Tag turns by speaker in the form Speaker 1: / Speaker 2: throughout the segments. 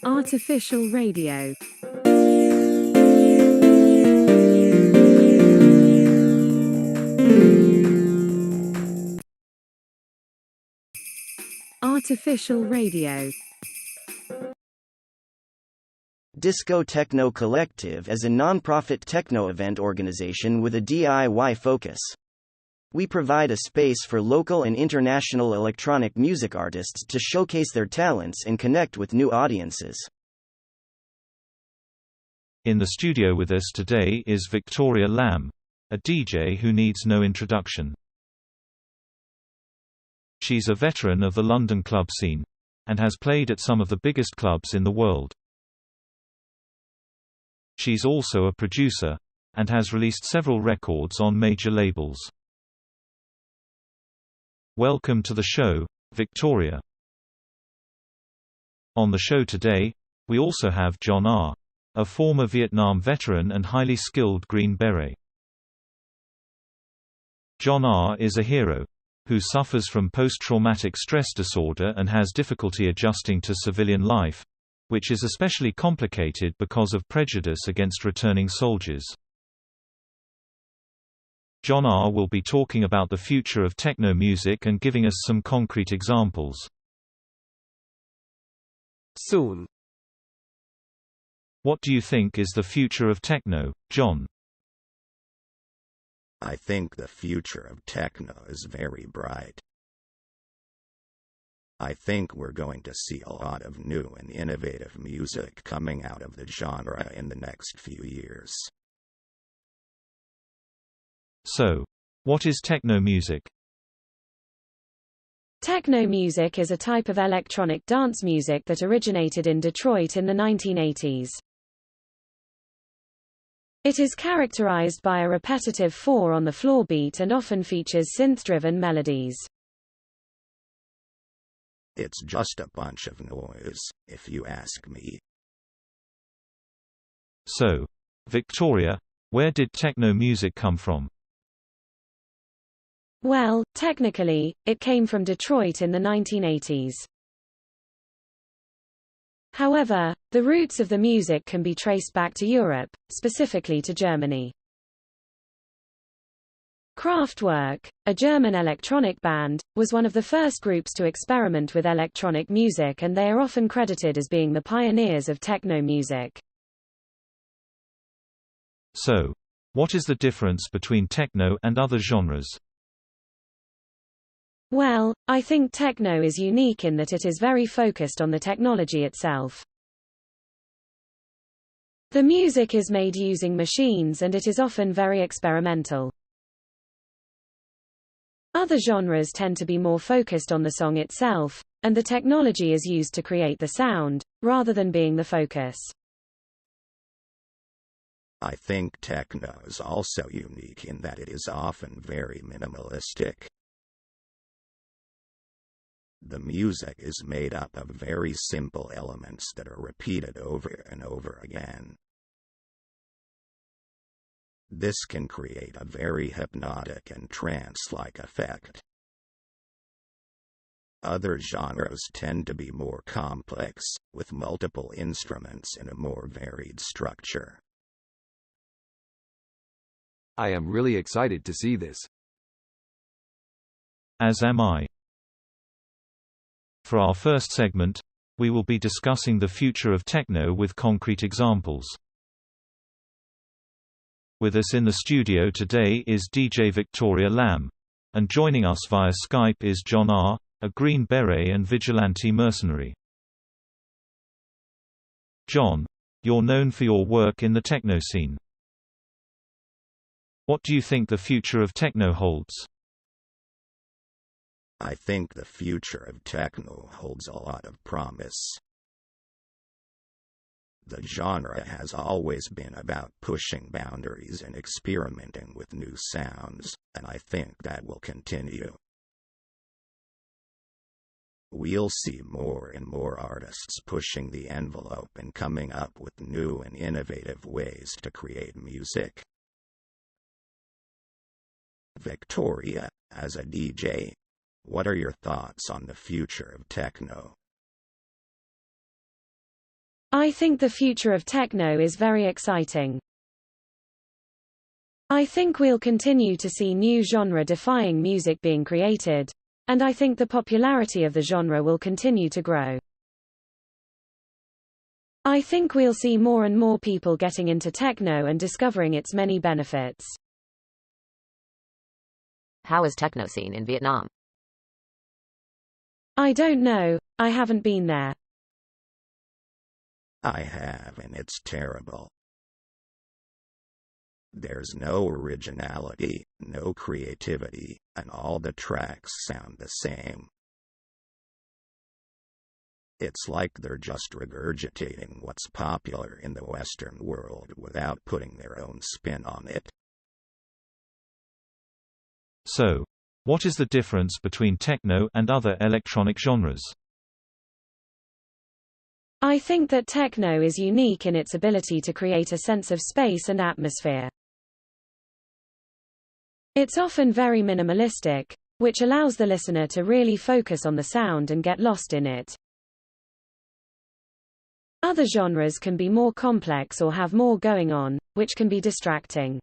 Speaker 1: Artificial radio. Artificial radio.
Speaker 2: Disco Techno Collective is a non-profit techno event organization with a DIY focus. We provide a space for local and international electronic music artists to showcase their talents and connect with new audiences.
Speaker 3: In the studio with us today is Victoria Lamb, a DJ who needs no introduction. She's a veteran of the London club scene, and has played at some of the biggest clubs in the world. She's also a producer, and has released several records on major labels. Welcome to the show, Victoria. On the show today, we also have John R., a former Vietnam veteran and highly skilled Green Beret. John R. is a hero, who suffers from post-traumatic stress disorder and has difficulty adjusting to civilian life, which is especially complicated because of prejudice against returning soldiers. John R. will be talking about the future of techno music and giving us some concrete examples.
Speaker 4: Soon.
Speaker 3: What do you think is the future of techno, John?
Speaker 5: I think the future of techno is very bright. I think we're going to see a lot of new and innovative music coming out of the genre in the next few years.
Speaker 3: So, what is techno music?
Speaker 1: Techno music is a type of electronic dance music that originated in Detroit in the 1980s. It is characterized by a repetitive 4-on-the-floor beat and often features synth-driven melodies.
Speaker 5: It's just a bunch of noise, if you ask me.
Speaker 3: So, Victoria, where did techno music come from?
Speaker 1: Well, technically, it came from Detroit in the 1980s. However, the roots of the music can be traced back to Europe, specifically to Germany. Kraftwerk, a German electronic band, was one of the first groups to experiment with electronic music, and they are often credited as being the pioneers of techno music.
Speaker 3: So, what is the difference between techno and other genres?
Speaker 1: Well, I think techno is unique in that it is very focused on the technology itself. The music is made using machines and it is often very experimental. Other genres tend to be more focused on the song itself, and the technology is used to create the sound, rather than being the focus.
Speaker 5: I think techno is also unique in that it is often very minimalistic. The music is made up of very simple elements that are repeated over and over again. This can create a very hypnotic and trance-like effect. Other genres tend to be more complex, with multiple instruments and a more varied structure.
Speaker 4: I am really excited to see this.
Speaker 3: As am I. For our first segment, we will be discussing the future of techno with concrete examples. With us in the studio today is DJ Victoria Lamb, and joining us via Skype is John R., a Green Beret and vigilante mercenary. John, you're known for your work in the techno scene. What do you think the future of techno holds?
Speaker 5: I think the future of techno holds a lot of promise. The genre has always been about pushing boundaries and experimenting with new sounds, and I think that will continue. We'll see more and more artists pushing the envelope and coming up with new and innovative ways to create music. Victoria, as a DJ, What are your thoughts on the future of techno?
Speaker 1: I think the future of techno is very exciting. I think we'll continue to see new genre-defying music being created, and I think the popularity of the genre will continue to grow. I think we'll see more and more people getting into techno and discovering its many benefits.
Speaker 6: How is techno scene in Vietnam?
Speaker 1: I don't know, I haven't been there.
Speaker 5: I have, and it's terrible. There's no originality, no creativity, and all the tracks sound the same. It's like they're just regurgitating what's popular in the Western world without putting their own spin on it.
Speaker 3: So, what is the difference between techno and other electronic genres?
Speaker 1: I think that techno is unique in its ability to create a sense of space and atmosphere. It's often very minimalistic, which allows the listener to really focus on the sound and get lost in it. Other genres can be more complex or have more going on, which can be distracting.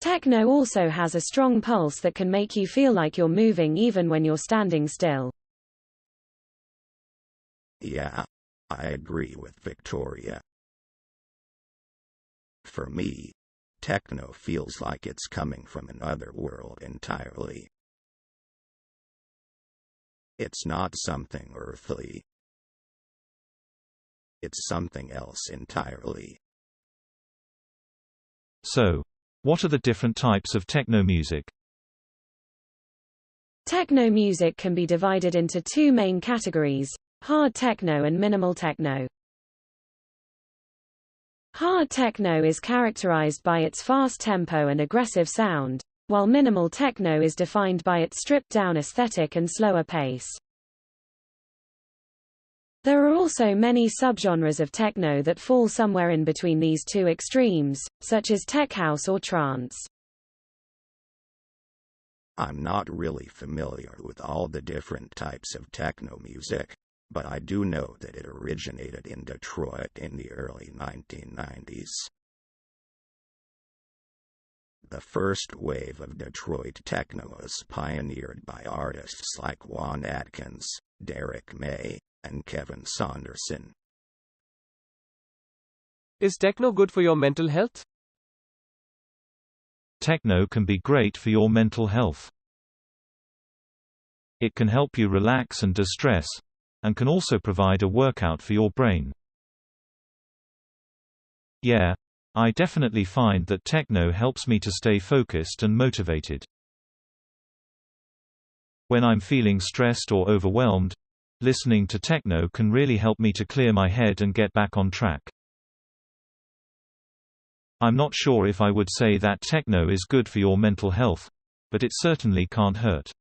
Speaker 1: Techno also has a strong pulse that can make you feel like you're moving even when you're standing still.
Speaker 5: Yeah, I agree with Victoria. For me, techno feels like it's coming from another world entirely. It's not something earthly. It's something else entirely.
Speaker 3: So, what are the different types of techno music?
Speaker 1: Techno music can be divided into two main categories: hard techno and minimal techno. Hard techno is characterized by its fast tempo and aggressive sound, while minimal techno is defined by its stripped-down aesthetic and slower pace. There are also many subgenres of techno that fall somewhere in between these two extremes, such as tech house or trance.
Speaker 5: I'm not really familiar with all the different types of techno music, but I do know that it originated in Detroit in the early 1990s. The first wave of Detroit techno was pioneered by artists like Juan Atkins, Derek May, and Kevin Saunderson.
Speaker 7: Is techno good for your mental health?
Speaker 3: Techno can be great for your mental health. It can help you relax and de-stress, and can also provide a workout for your brain. Yeah, I definitely find that techno helps me to stay focused and motivated. When I'm feeling stressed or overwhelmed, listening to techno can really help me to clear my head and get back on track. I'm not sure if I would say that techno is good for your mental health, but it certainly can't hurt.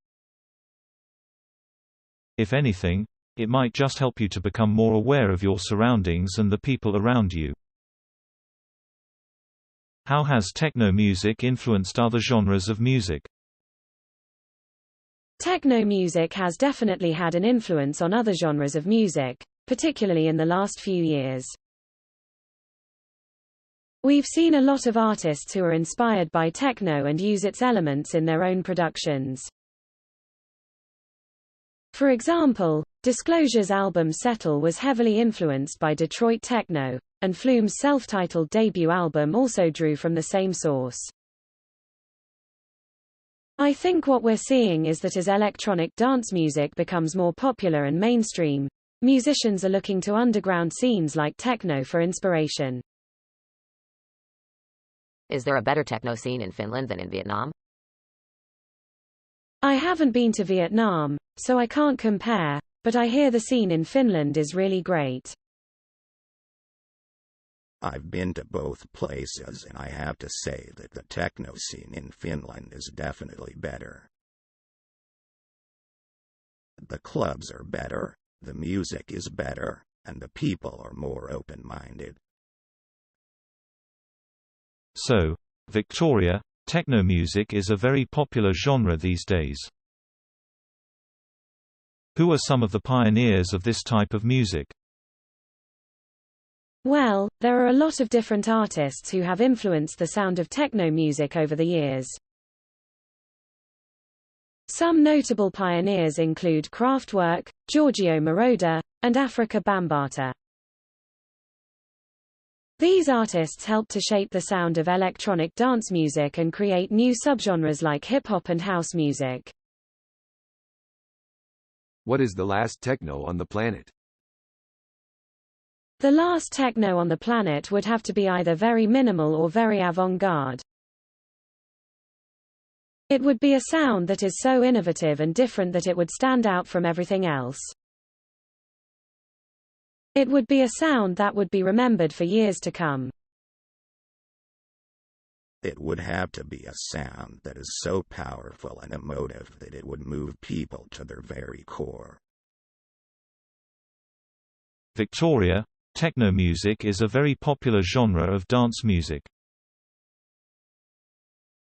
Speaker 3: If anything, it might just help you to become more aware of your surroundings and the people around you. How has techno music influenced other genres of music?
Speaker 1: Techno music has definitely had an influence on other genres of music, particularly in the last few years. We've seen a lot of artists who are inspired by techno and use its elements in their own productions. For example, Disclosure's album Settle was heavily influenced by Detroit techno, and Flume's self-titled debut album also drew from the same source. I think what we're seeing is that as electronic dance music becomes more popular and mainstream, musicians are looking to underground scenes like techno for inspiration.
Speaker 6: Is there a better techno scene in Finland than in Vietnam?
Speaker 1: I haven't been to Vietnam, so I can't compare, but I hear the scene in Finland is really great.
Speaker 5: I've been to both places and I have to say that the techno scene in Finland is definitely better. The clubs are better, the music is better, and the people are more open-minded.
Speaker 3: So, Victoria, Techno music is a very popular genre these days. Who are some of the pioneers of this type of music?
Speaker 1: Well, there are a lot of different artists who have influenced the sound of techno music over the years. Some notable pioneers include Kraftwerk, Giorgio Moroder, and Afrika Bambaataa. These artists helped to shape the sound of electronic dance music and create new subgenres like hip-hop and house music.
Speaker 4: What is the last techno on the planet?
Speaker 1: The last techno on the planet would have to be either very minimal or very avant-garde. It would be a sound that is so innovative and different that it would stand out from everything else. It would be a sound that would be remembered for years to come.
Speaker 5: It would have to be a sound that is so powerful and emotive that it would move people to their very core.
Speaker 3: Victoria, techno music is a very popular genre of dance music.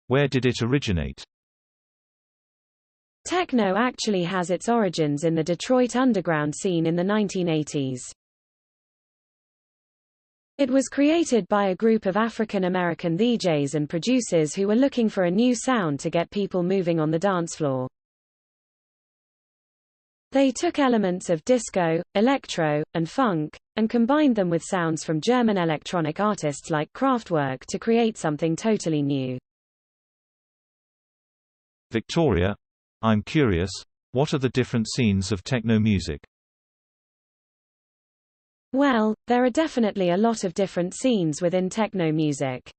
Speaker 3: Where did it originate?
Speaker 1: Techno actually has its origins in the Detroit underground scene in the 1980s. It was created by a group of African-American DJs and producers who were looking for a new sound to get people moving on the dance floor. They took elements of disco, electro, and funk, and combined them with sounds from German electronic artists like Kraftwerk to create something totally new.
Speaker 3: Victoria, I'm curious, what are the different scenes of techno music?
Speaker 1: Well, there are definitely a lot of different scenes within techno music.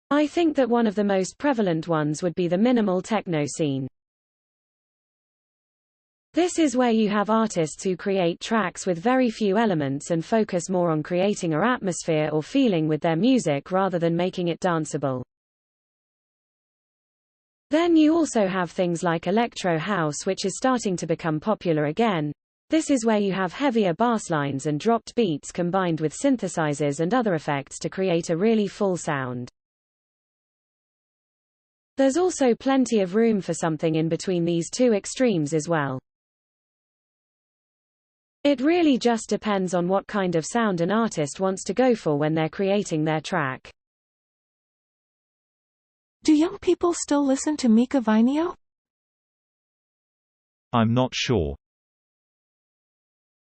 Speaker 1: I think that one of the most prevalent ones would be the minimal techno scene. This is where you have artists who create tracks with very few elements and focus more on creating an atmosphere or feeling with their music rather than making it danceable. Then you also have things like electro house, which is starting to become popular again. This is where you have heavier bass lines and dropped beats combined with synthesizers and other effects to create a really full sound. There's also plenty of room for something in between these two extremes as well. It really just depends on what kind of sound an artist wants to go for when they're creating their track.
Speaker 8: Do young people still listen to Mika Vineo?
Speaker 3: I'm not sure.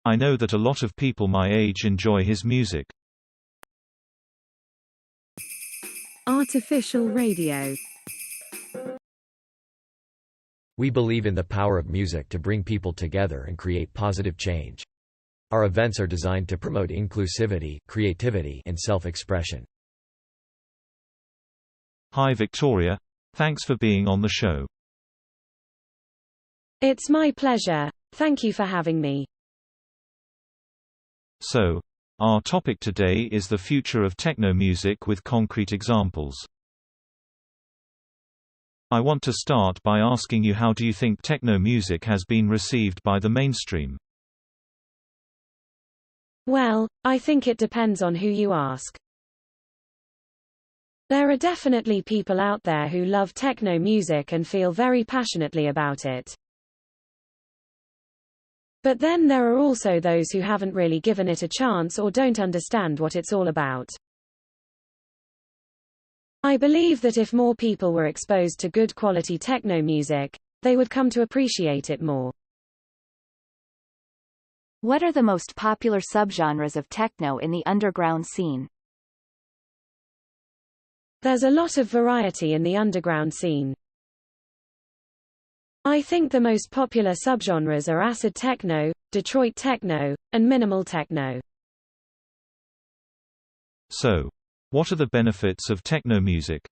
Speaker 3: I know that a lot of people my age enjoy his music.
Speaker 1: Artificial radio.
Speaker 9: We believe in the power of music to bring people together and create positive change. Our events are designed to promote inclusivity, creativity, and self-expression.
Speaker 3: Hi Victoria, thanks for being on the show.
Speaker 1: It's my pleasure. Thank you for having me.
Speaker 3: So, our topic today is the future of techno music with concrete examples. I want to start by asking you, how do you think techno music has been received by the mainstream?
Speaker 1: Well, I think it depends on who you ask. There are definitely people out there who love techno music and feel very passionately about it. But then there are also those who haven't really given it a chance or don't understand what it's all about. I believe that if more people were exposed to good quality techno music, they would come to appreciate it more.
Speaker 10: What are the most popular subgenres of techno in the underground scene?
Speaker 1: There's a lot of variety in the underground scene. I think the most popular subgenres are acid techno, Detroit techno, and minimal techno.
Speaker 3: So, what are the benefits of techno music?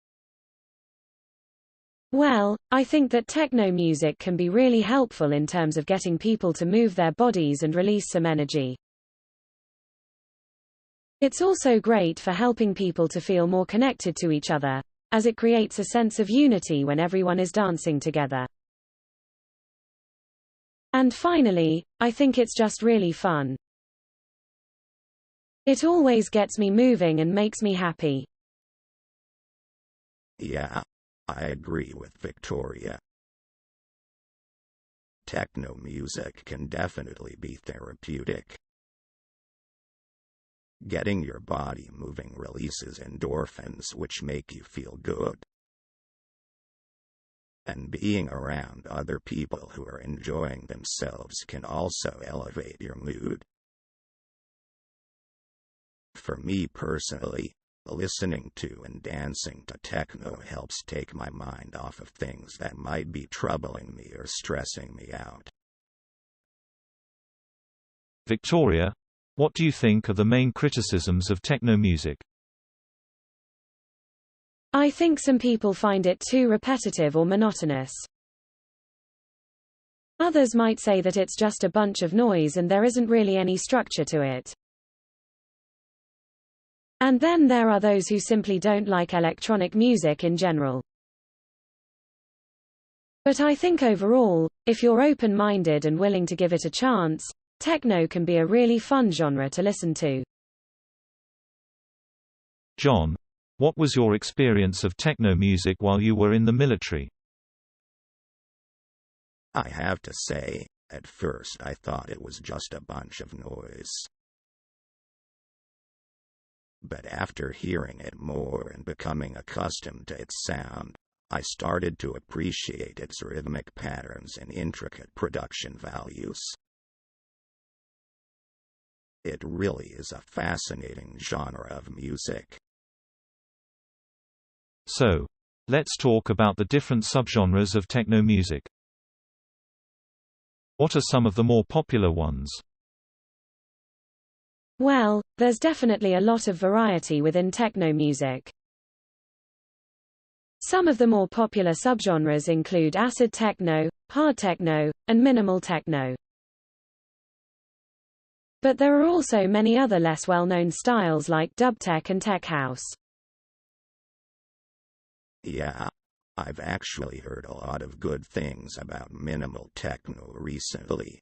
Speaker 1: Well, I think that techno music can be really helpful in terms of getting people to move their bodies and release some energy. It's also great for helping people to feel more connected to each other, as it creates a sense of unity when everyone is dancing together. And finally, I think it's just really fun. It always gets me moving and makes me happy.
Speaker 5: Yeah, I agree with Victoria. Techno music can definitely be therapeutic. Getting your body moving releases endorphins which make you feel good. And being around other people who are enjoying themselves can also elevate your mood. For me personally, listening to and dancing to techno helps take my mind off of things that might be troubling me or stressing me out.
Speaker 3: Victoria, what do you think are the main criticisms of techno music?
Speaker 1: I think some people find it too repetitive or monotonous. Others might say that it's just a bunch of noise and there isn't really any structure to it. And then there are those who simply don't like electronic music in general. But I think overall, if you're open-minded and willing to give it a chance, techno can be a really fun genre to listen to.
Speaker 3: John, what was your experience of techno music while you were in the military?
Speaker 5: I have to say, at first I thought it was just a bunch of noise. But after hearing it more and becoming accustomed to its sound, I started to appreciate its rhythmic patterns and intricate production values. It really is a fascinating genre of music.
Speaker 3: So, let's talk about the different subgenres of techno music. What are some of the more popular ones?
Speaker 1: Well, there's definitely a lot of variety within techno music. Some of the more popular subgenres include acid techno, hard techno, and minimal techno. But there are also many other less well-known styles like dubtech and tech house.
Speaker 5: Yeah, I've actually heard a lot of good things about minimal techno recently.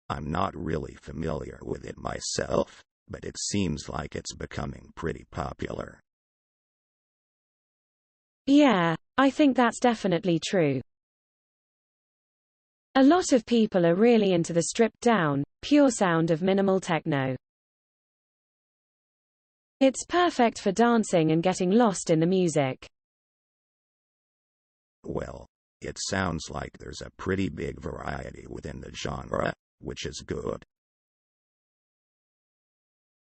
Speaker 5: I'm not really familiar with it myself, but it seems like it's becoming pretty popular.
Speaker 1: Yeah, I think that's definitely true. A lot of people are really into the stripped-down, pure sound of minimal techno. It's perfect for dancing and getting lost in the music.
Speaker 5: Well, it sounds like there's a pretty big variety within the genre, which is good.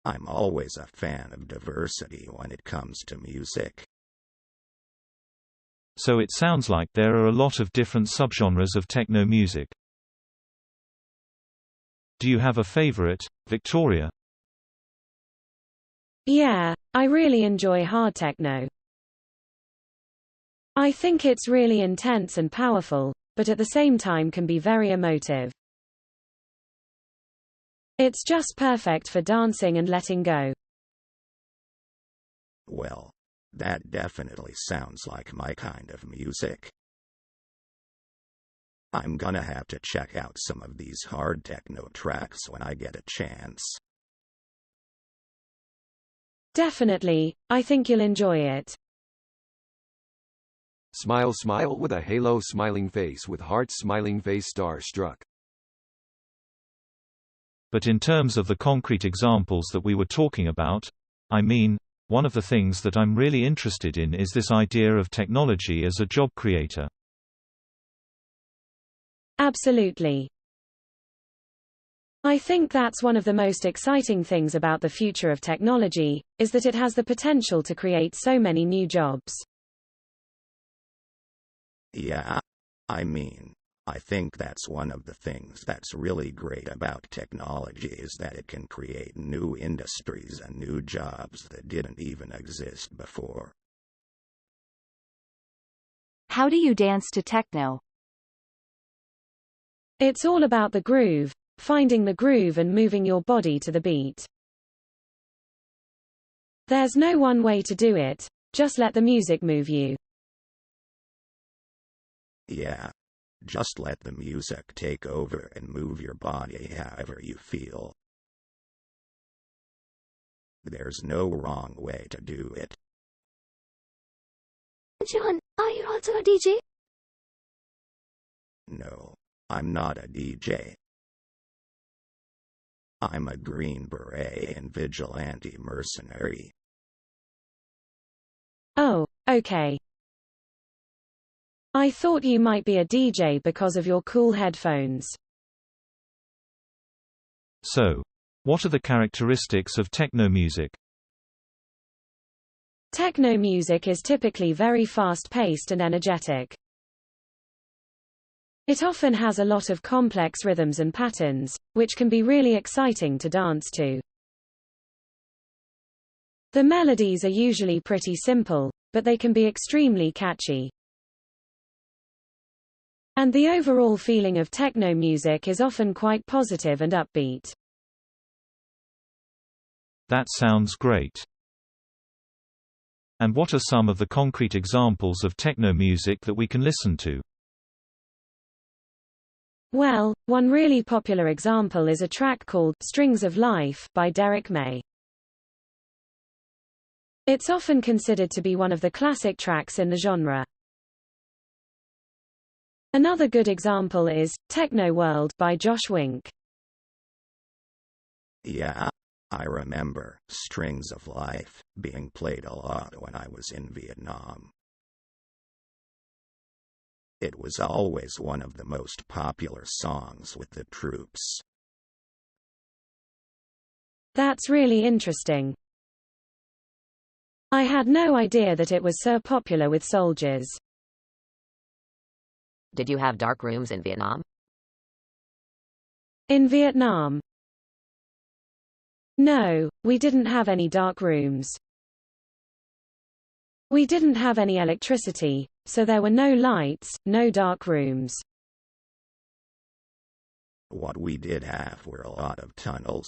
Speaker 5: I'm always a fan of diversity when it comes to music.
Speaker 3: So it sounds like there are a lot of different subgenres of techno music. Do you have a favorite, Victoria?
Speaker 1: Yeah, I really enjoy hard techno. I think it's really intense and powerful, but at the same time can be very emotive. It's just perfect for dancing and letting go.
Speaker 5: Well, that definitely sounds like my kind of music. I'm gonna have to check out some of these hard techno tracks when I get a chance.
Speaker 1: Definitely, I think you'll enjoy it.
Speaker 4: Smile smile with a halo smiling face with heart smiling face star struck.
Speaker 3: But in terms of the concrete examples that we were talking about, I mean, one of the things that I'm really interested in is this idea of technology as a job creator.
Speaker 1: Absolutely. I think that's one of the most exciting things about the future of technology, is that it has the potential to create so many new jobs.
Speaker 5: Yeah, I mean, I think that's one of the things that's really great about technology is that it can create new industries and new jobs that didn't even exist before.
Speaker 10: How do you dance to techno?
Speaker 1: It's all about the groove, finding the groove and moving your body to the beat. There's no one way to do it, just let the music move you.
Speaker 5: Yeah, just let the music take over and move your body however you feel. There's no wrong way to do it.
Speaker 11: John, are you also a DJ?
Speaker 5: No, I'm not a DJ. I'm a Green Beret and vigilante mercenary.
Speaker 1: Oh, okay. I thought you might be a DJ because of your cool headphones.
Speaker 3: So, what are the characteristics of techno music?
Speaker 1: Techno music is typically very fast-paced and energetic. It often has a lot of complex rhythms and patterns, which can be really exciting to dance to. The melodies are usually pretty simple, but they can be extremely catchy. And the overall feeling of techno music is often quite positive and upbeat.
Speaker 3: That sounds great. And what are some of the concrete examples of techno music that we can listen to?
Speaker 1: Well, one really popular example is a track called Strings of Life by Derek May. It's often considered to be one of the classic tracks in the genre. Another good example is Techno World by Josh Wink.
Speaker 5: Yeah, I remember Strings of Life being played a lot when I was in Vietnam. It was always one of the most popular songs with the troops.
Speaker 1: That's really interesting. I had no idea that it was so popular with soldiers.
Speaker 6: Did you have dark rooms in Vietnam?
Speaker 1: In Vietnam? No, we didn't have any dark rooms. We didn't have any electricity, so there were no lights, no dark rooms.
Speaker 5: What we did have were a lot of tunnels.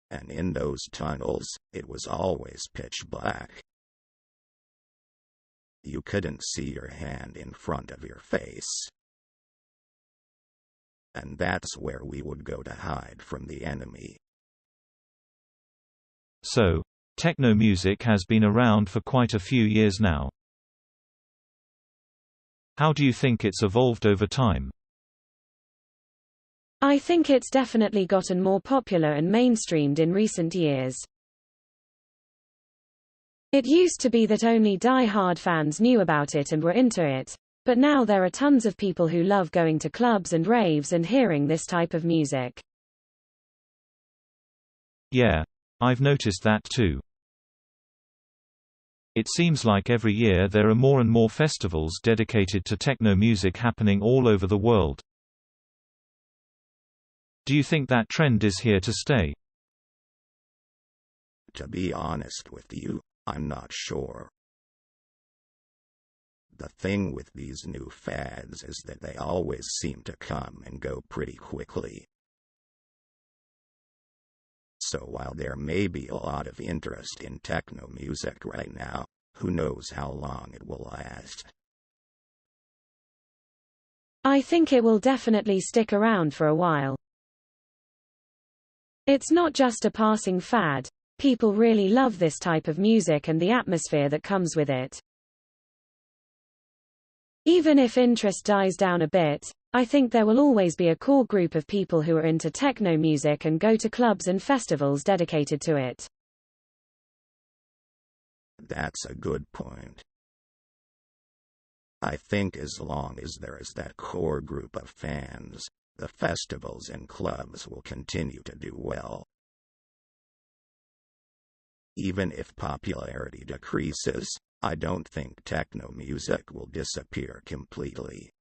Speaker 5: And in those tunnels, it was always pitch black. You couldn't see your hand in front of your face. And that's where we would go to hide from the enemy.
Speaker 3: So, techno music has been around for quite a few years now. How do you think it's evolved over time?
Speaker 1: I think it's definitely gotten more popular and mainstreamed in recent years. It used to be that only die-hard fans knew about it and were into it, but now there are tons of people who love going to clubs and raves and hearing this type of music.
Speaker 3: Yeah, I've noticed that too. It seems like every year there are more and more festivals dedicated to techno music happening all over the world. Do you think that trend is here to stay?
Speaker 5: To be honest with you, I'm not sure. The thing with these new fads is that they always seem to come and go pretty quickly. So while there may be a lot of interest in techno music right now, who knows how long it will last?
Speaker 1: I think it will definitely stick around for a while. It's not just a passing fad. People really love this type of music and the atmosphere that comes with it. Even if interest dies down a bit, I think there will always be a core group of people who are into techno music and go to clubs and festivals dedicated to it.
Speaker 5: That's a good point. I think as long as there is that core group of fans, the festivals and clubs will continue to do well. Even if popularity decreases, I don't think techno music will disappear completely.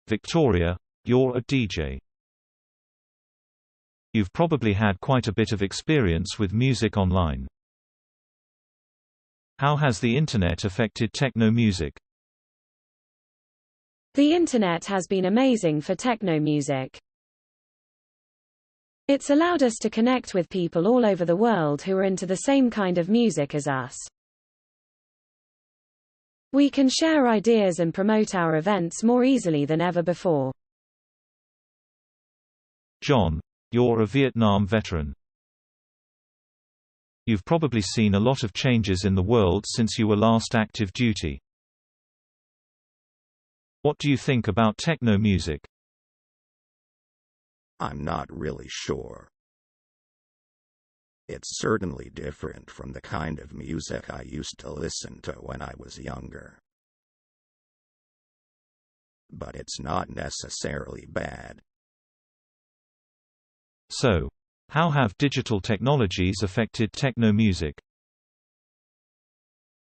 Speaker 3: Victoria, you're a DJ. You've probably had quite a bit of experience with music online. How has the internet affected techno music?
Speaker 1: The internet has been amazing for techno music. It's allowed us to connect with people all over the world who are into the same kind of music as us. We can share ideas and promote our events more easily than ever before.
Speaker 3: John, you're a Vietnam veteran. You've probably seen a lot of changes in the world since you were last active duty. What do you think about techno music?
Speaker 5: I'm not really sure. It's certainly different from the kind of music I used to listen to when I was younger. But it's not necessarily bad.
Speaker 3: So, how have digital technologies affected techno music?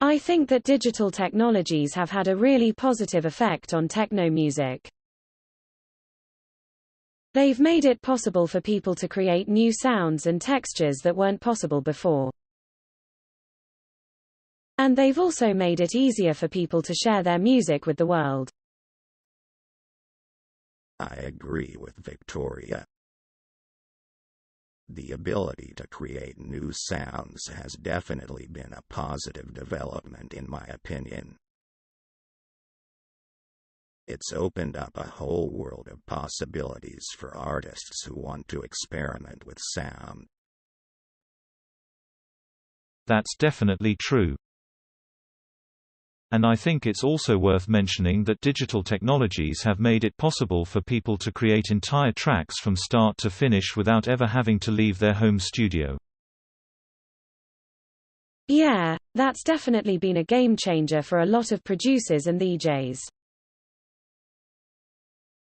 Speaker 1: I think that digital technologies have had a really positive effect on techno music. They've made it possible for people to create new sounds and textures that weren't possible before. And they've also made it easier for people to share their music with the world.
Speaker 5: I agree with Victoria. The ability to create new sounds has definitely been a positive development in my opinion. It's opened up a whole world of possibilities for artists who want to experiment with sound.
Speaker 3: That's definitely true. And I think it's also worth mentioning that digital technologies have made it possible for people to create entire tracks from start to finish without ever having to leave their home studio.
Speaker 1: Yeah, that's definitely been a game changer for a lot of producers and DJs.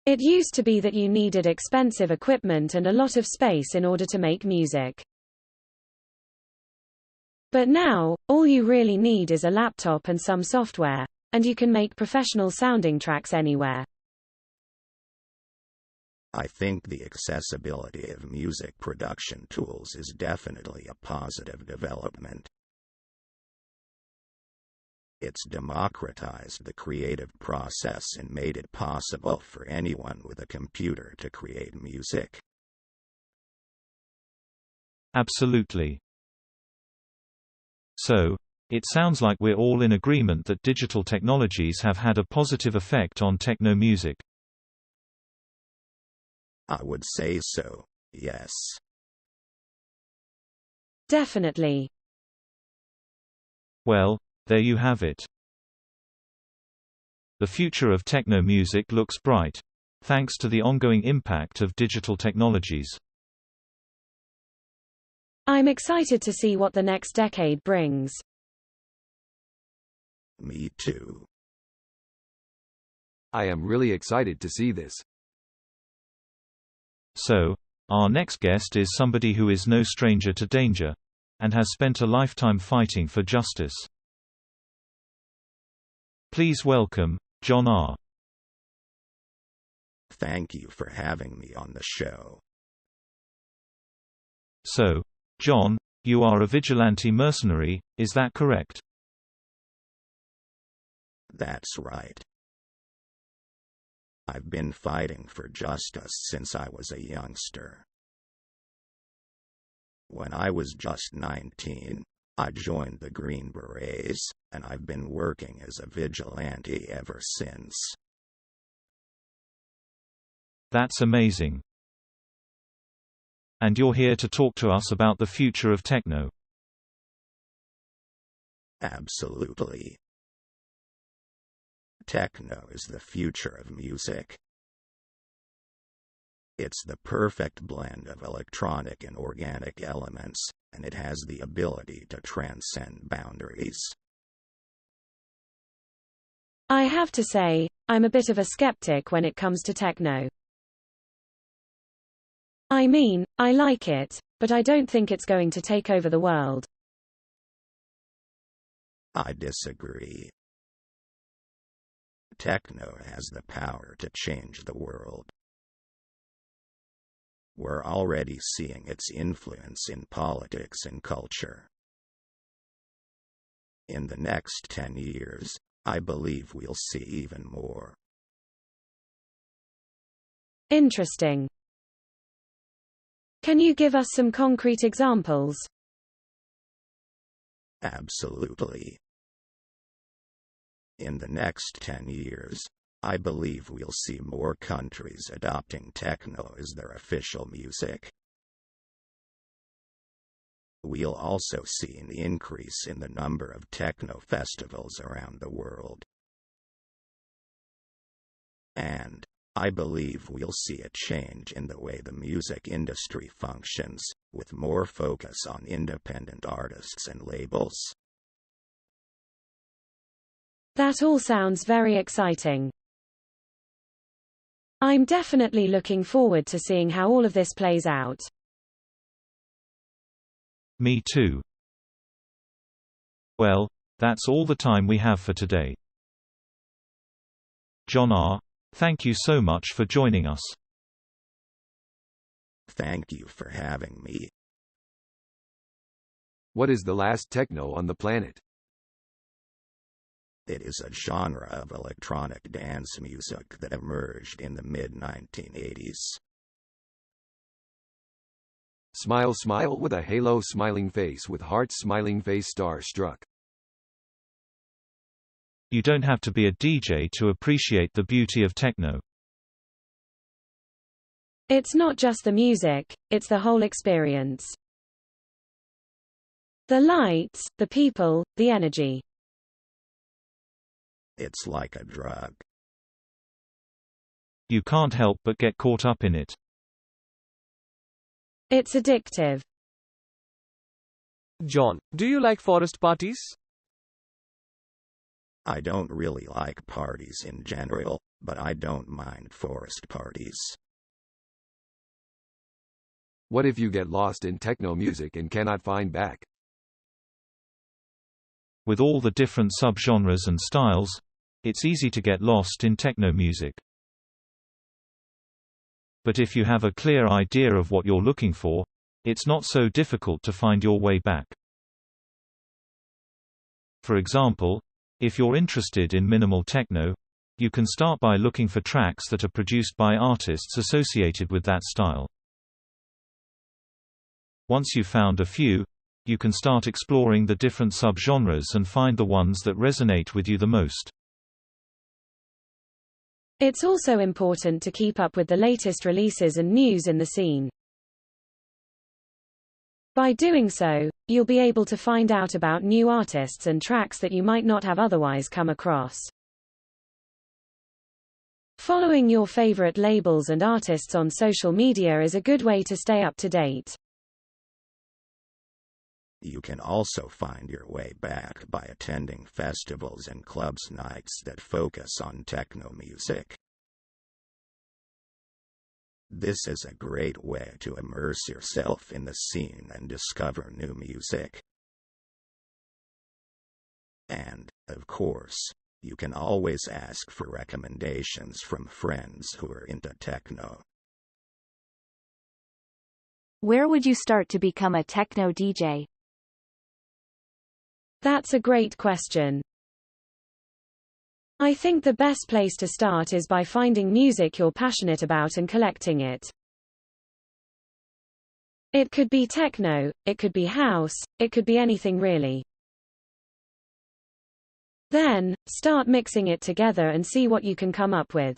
Speaker 1: It used to be that you needed expensive equipment and a lot of space in order to make music. But now, all you really need is a laptop and some software, and you can make professional-sounding tracks anywhere.
Speaker 5: I think the accessibility of music production tools is definitely a positive development. It's democratized the creative process and made it possible for anyone with a computer to create music.
Speaker 3: Absolutely. So, it sounds like we're all in agreement that digital technologies have had a positive effect on techno music.
Speaker 5: I would say so, yes.
Speaker 1: Definitely.
Speaker 3: Well, there you have it. The future of techno music looks bright, thanks to the ongoing impact of digital technologies.
Speaker 1: I'm excited to see what the next decade brings.
Speaker 5: Me too.
Speaker 4: I am really excited to see this.
Speaker 3: So, our next guest is somebody who is no stranger to danger, and has spent a lifetime fighting for justice. Please welcome, John R.
Speaker 5: Thank you for having me on the show.
Speaker 3: So, John, you are a vigilante mercenary, is that correct?
Speaker 5: That's right. I've been fighting for justice since I was a youngster. When I was just 19, I joined the Green Berets, and I've been working as a vigilante ever since.
Speaker 3: That's amazing. And you're here to talk to us about the future of techno.
Speaker 5: Absolutely. Techno is the future of music. It's the perfect blend of electronic and organic elements, and it has the ability to transcend boundaries.
Speaker 1: I have to say, I'm a bit of a skeptic when it comes to techno. I mean, I like it, but I don't think it's going to take over the world.
Speaker 5: I disagree. Techno has the power to change the world. We're already seeing its influence in politics and culture. In the next 10 years, I believe we'll see even more.
Speaker 1: Interesting. Can you give us some concrete examples?
Speaker 5: Absolutely. In the next 10 years, I believe we'll see more countries adopting techno as their official music. We'll also see an increase in the number of techno festivals around the world. And I believe we'll see a change in the way the music industry functions, with more focus on independent artists and labels.
Speaker 1: That all sounds very exciting. I'm definitely looking forward to seeing how all of this plays out.
Speaker 3: Me too. Well, that's all the time we have for today. John R., thank you so much for joining us.
Speaker 5: Thank you for having me.
Speaker 4: What is the last techno on the planet?
Speaker 5: It is a genre of electronic dance music that emerged in the mid-1980s.
Speaker 4: Smile, smile with a halo smiling face with heart smiling face star struck.
Speaker 3: You don't have to be a DJ to appreciate the beauty of techno.
Speaker 1: It's not just the music, it's the whole experience. The lights, the people, the energy.
Speaker 5: It's like a drug.
Speaker 3: You can't help but get caught up in it.
Speaker 1: It's addictive.
Speaker 7: John, do you like forest parties?
Speaker 5: I don't really like parties in general, but I don't mind forest parties.
Speaker 4: What if you get lost in techno music and cannot find back?
Speaker 3: With all the different subgenres and styles, it's easy to get lost in techno music. But if you have a clear idea of what you're looking for, it's not so difficult to find your way back. For example, if you're interested in minimal techno, you can start by looking for tracks that are produced by artists associated with that style. Once you've found a few, you can start exploring the different subgenres and find the ones that resonate with you the most.
Speaker 1: It's also important to keep up with the latest releases and news in the scene. By doing so, you'll be able to find out about new artists and tracks that you might not have otherwise come across. Following your favorite labels and artists on social media is a good way to stay up to date.
Speaker 5: You can also find your way back by attending festivals and clubs nights that focus on techno music. This is a great way to immerse yourself in the scene and discover new music. And, of course, you can always ask for recommendations from friends who are into techno.
Speaker 10: Where would you start to become a techno DJ?
Speaker 1: That's a great question. I think the best place to start is by finding music you're passionate about and collecting it. It could be techno, it could be house, it could be anything really. Then, start mixing it together and see what you can come up with.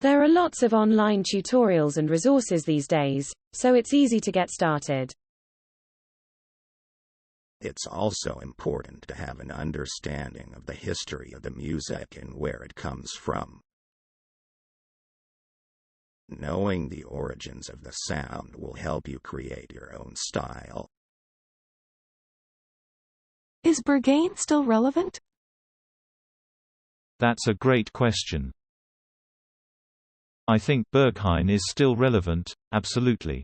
Speaker 1: There are lots of online tutorials and resources these days, so it's easy to get started.
Speaker 5: It's also important to have an understanding of the history of the music and where it comes from. Knowing the origins of the sound will help you create your own style.
Speaker 8: Is Berghain still relevant?
Speaker 3: That's a great question. I think Berghain is still relevant, absolutely.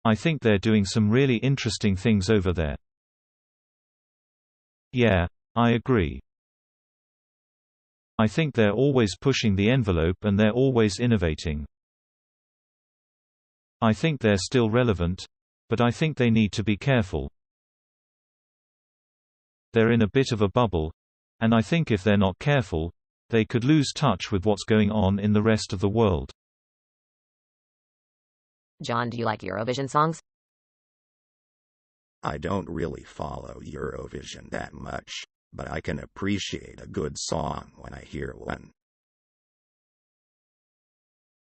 Speaker 3: I think they're doing some really interesting things over there. Yeah, I agree. I think they're always pushing the envelope and they're always innovating. I think they're still relevant, but I think they need to be careful. They're in a bit of a bubble, and I think if they're not careful, they could lose touch with what's going on in the rest of the world.
Speaker 6: John, do you like Eurovision songs?
Speaker 5: I don't really follow Eurovision that much, but I can appreciate a good song when I hear one.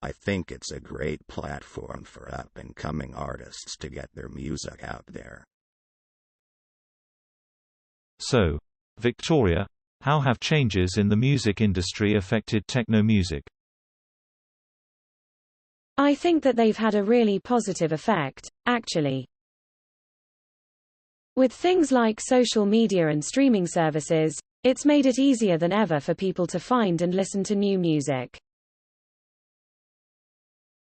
Speaker 5: I think it's a great platform for up-and-coming artists to get their music out there.
Speaker 3: So, Victoria, how have changes in the music industry affected techno music?
Speaker 1: I think that they've had a really positive effect, actually. With things like social media and streaming services, it's made it easier than ever for people to find and listen to new music.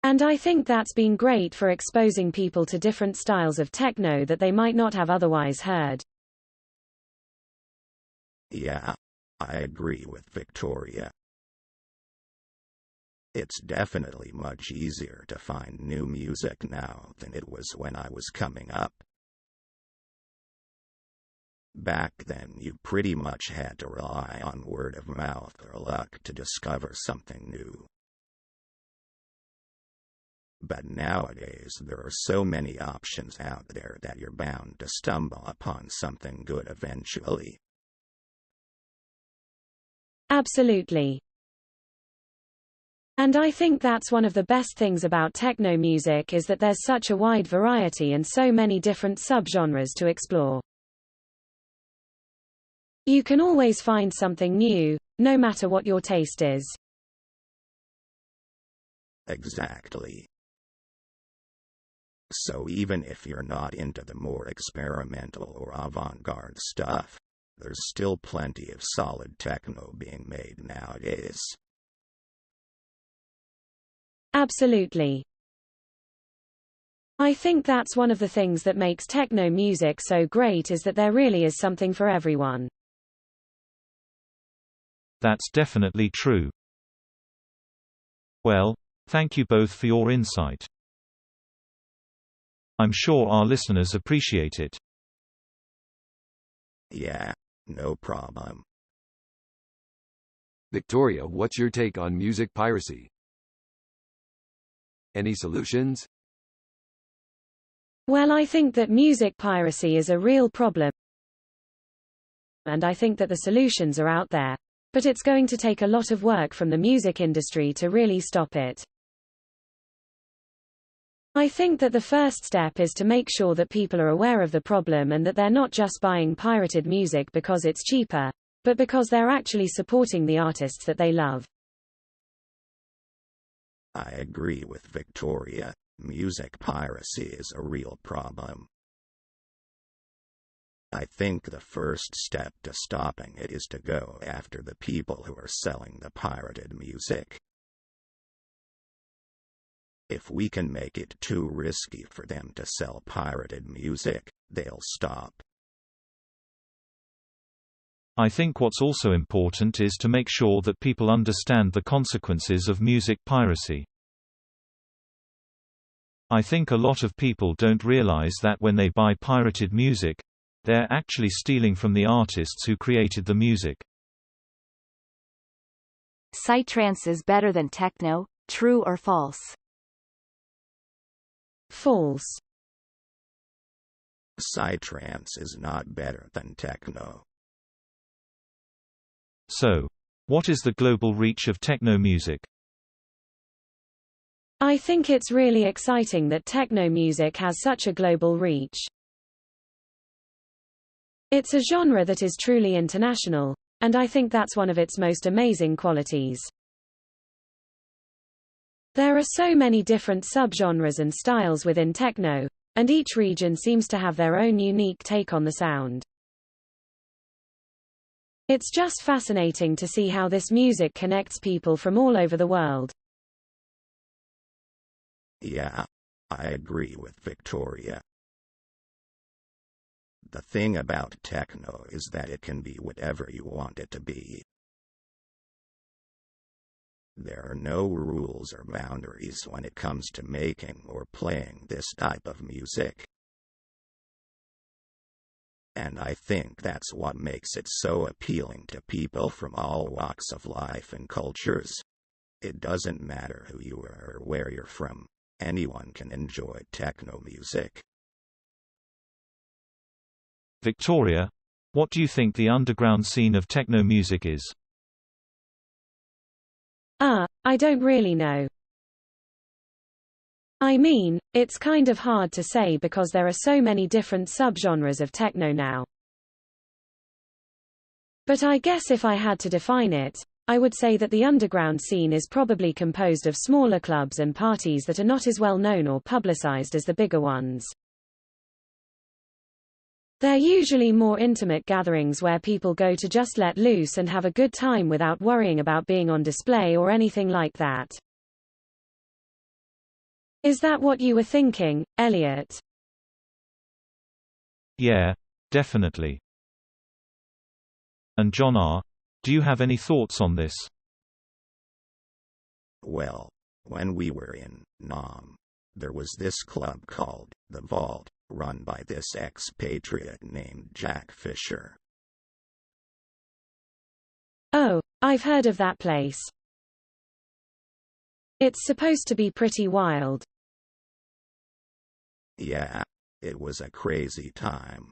Speaker 1: And I think that's been great for exposing people to different styles of techno that they might not have otherwise heard.
Speaker 5: Yeah, I agree with Victoria. It's definitely much easier to find new music now than it was when I was coming up. Back then you pretty much had to rely on word of mouth or luck to discover something new. But nowadays there are so many options out there that you're bound to stumble upon something good eventually.
Speaker 1: Absolutely. And I think that's one of the best things about techno music is that there's such a wide variety and so many different subgenres to explore. You can always find something new, no matter what your taste is.
Speaker 5: Exactly. So even if you're not into the more experimental or avant-garde stuff, there's still plenty of solid techno being made nowadays.
Speaker 1: Absolutely. I think that's one of the things that makes techno music so great is that there really is something for everyone.
Speaker 3: That's definitely true. Well, thank you both for your insight. I'm sure our listeners appreciate it.
Speaker 5: Yeah, no problem.
Speaker 4: Victoria, what's your take on music piracy? Any solutions?
Speaker 1: Well, I think that music piracy is a real problem, and I think that the solutions are out there. But it's going to take a lot of work from the music industry to really stop it. I think that the first step is to make sure that people are aware of the problem and that they're not just buying pirated music because it's cheaper, but because they're actually supporting the artists that they love.
Speaker 5: I agree with Victoria. Music piracy is a real problem. I think the first step to stopping it is to go after the people who are selling the pirated music. If we can make it too risky for them to sell pirated music, they'll stop.
Speaker 3: I think what's also important is to make sure that people understand the consequences of music piracy. I think a lot of people don't realize that when they buy pirated music, they're actually stealing from the artists who created the music.
Speaker 10: Psytrance is better than techno, true or false?
Speaker 1: False.
Speaker 5: Psytrance is not better than techno.
Speaker 3: So, what is the global reach of techno music?
Speaker 1: I think it's really exciting that techno music has such a global reach. It's a genre that is truly international, and I think that's one of its most amazing qualities. There are so many different subgenres and styles within techno, and each region seems to have their own unique take on the sound. It's just fascinating to see how this music connects people from all over the world.
Speaker 5: Yeah, I agree with Victoria. The thing about techno is that it can be whatever you want it to be. There are no rules or boundaries when it comes to making or playing this type of music. And I think that's what makes it so appealing to people from all walks of life and cultures. It doesn't matter who you are or where you're from, anyone can enjoy techno music.
Speaker 3: Victoria, what do you think the underground scene of techno music is?
Speaker 1: I don't really know. I mean, it's kind of hard to say because there are so many different subgenres of techno now. But I guess if I had to define it, I would say that the underground scene is probably composed of smaller clubs and parties that are not as well known or publicized as the bigger ones. They're usually more intimate gatherings where people go to just let loose and have a good time without worrying about being on display or anything like that. Is that what you were thinking, Elliot?
Speaker 3: Yeah, definitely. And John R., do you have any thoughts on this?
Speaker 5: Well, when we were in Nam, there was this club called The Vault, run by this expatriate named Jack Fisher.
Speaker 1: Oh, I've heard of that place. It's supposed to be pretty wild.
Speaker 5: Yeah, it was a crazy time.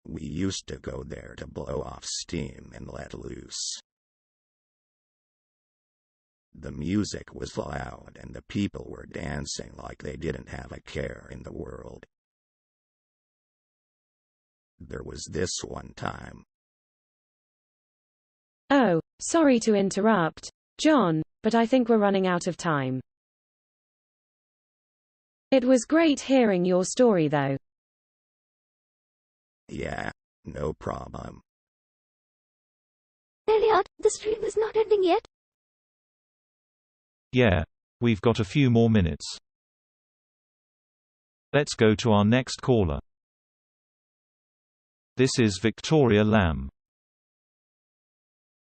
Speaker 5: We used to go there to blow off steam and let loose. The music was loud and the people were dancing like they didn't have a care in the world. There was this one time.
Speaker 1: Oh, sorry to interrupt, John, but I think we're running out of time. It was great hearing your story though.
Speaker 5: Yeah, no problem.
Speaker 11: Elliot, the stream is not ending yet.
Speaker 3: Yeah, we've got a few more minutes. Let's go to our next caller. This is Victoria Lamb.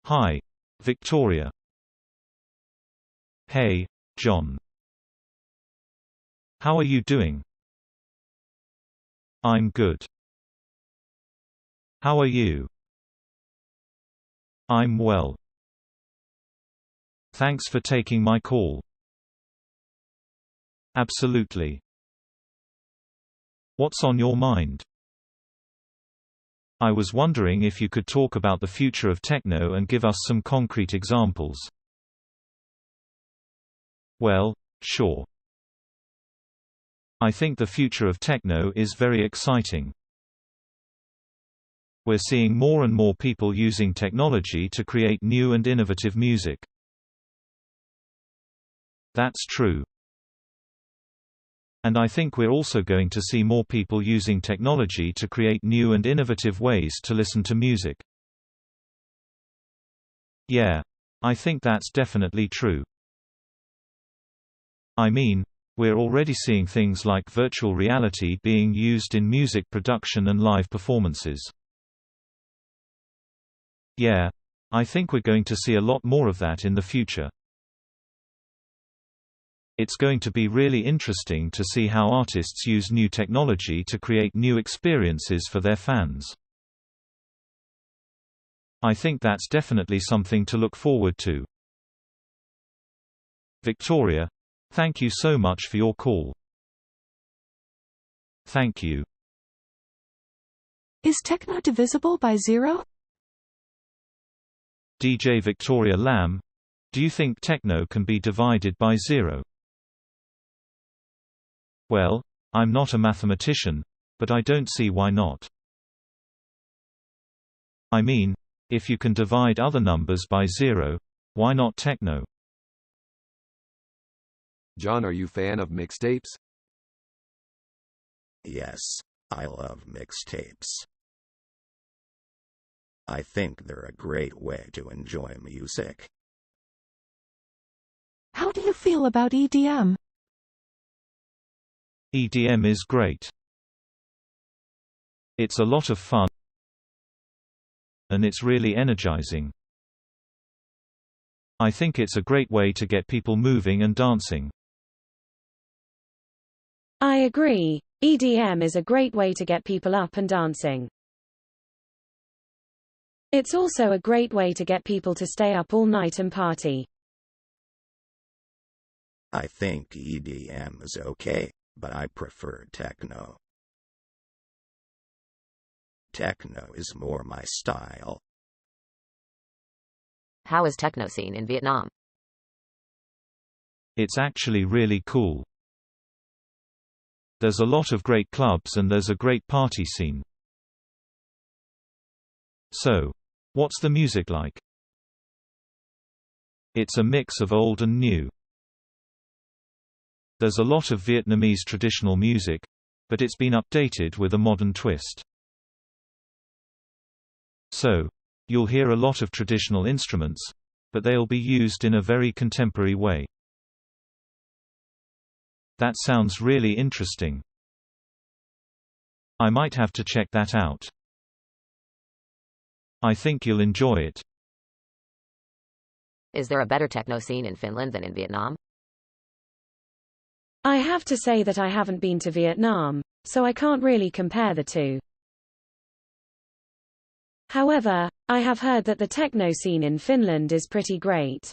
Speaker 3: Hi, Victoria. Hey, John. How are you doing? I'm good. How are you? I'm well. Thanks for taking my call. Absolutely. What's on your mind? I was wondering if you could talk about the future of techno and give us some concrete examples. Well, sure. I think the future of techno is very exciting. We're seeing more and more people using technology to create new and innovative music. That's true. And I think we're also going to see more people using technology to create new and innovative ways to listen to music. Yeah, I think that's definitely true. I mean, we're already seeing things like virtual reality being used in music production and live performances. Yeah, I think we're going to see a lot more of that in the future. It's going to be really interesting to see how artists use new technology to create new experiences for their fans. I think that's definitely something to look forward to. Victoria, thank you so much for your call. Thank you.
Speaker 8: Is techno divisible by zero?
Speaker 3: DJ Victoria Lamb, do you think techno can be divided by zero? Well, I'm not a mathematician, but I don't see why not. I mean, if you can divide other numbers by zero, why not techno?
Speaker 4: John, are you fan of mixtapes?
Speaker 5: Yes, I love mixtapes. I think they're a great way to enjoy music.
Speaker 8: How do you feel about EDM?
Speaker 3: EDM is great. It's a lot of fun, and it's really energizing. I think it's a great way to get people moving and dancing.
Speaker 1: I agree. EDM is a great way to get people up and dancing. It's also a great way to get people to stay up all night and party.
Speaker 5: I think EDM is okay, but I prefer techno. Techno is more my style.
Speaker 6: How is techno scene in Vietnam?
Speaker 3: It's actually really cool. There's a lot of great clubs and there's a great party scene. So, what's the music like? It's a mix of old and new. There's a lot of Vietnamese traditional music, but it's been updated with a modern twist. So, you'll hear a lot of traditional instruments, but they'll be used in a very contemporary way. That sounds really interesting. I might have to check that out. I think you'll enjoy it.
Speaker 6: Is there a better techno scene in Finland than in Vietnam?
Speaker 1: I have to say that I haven't been to Vietnam, so I can't really compare the two. However, I have heard that the techno scene in Finland is pretty great.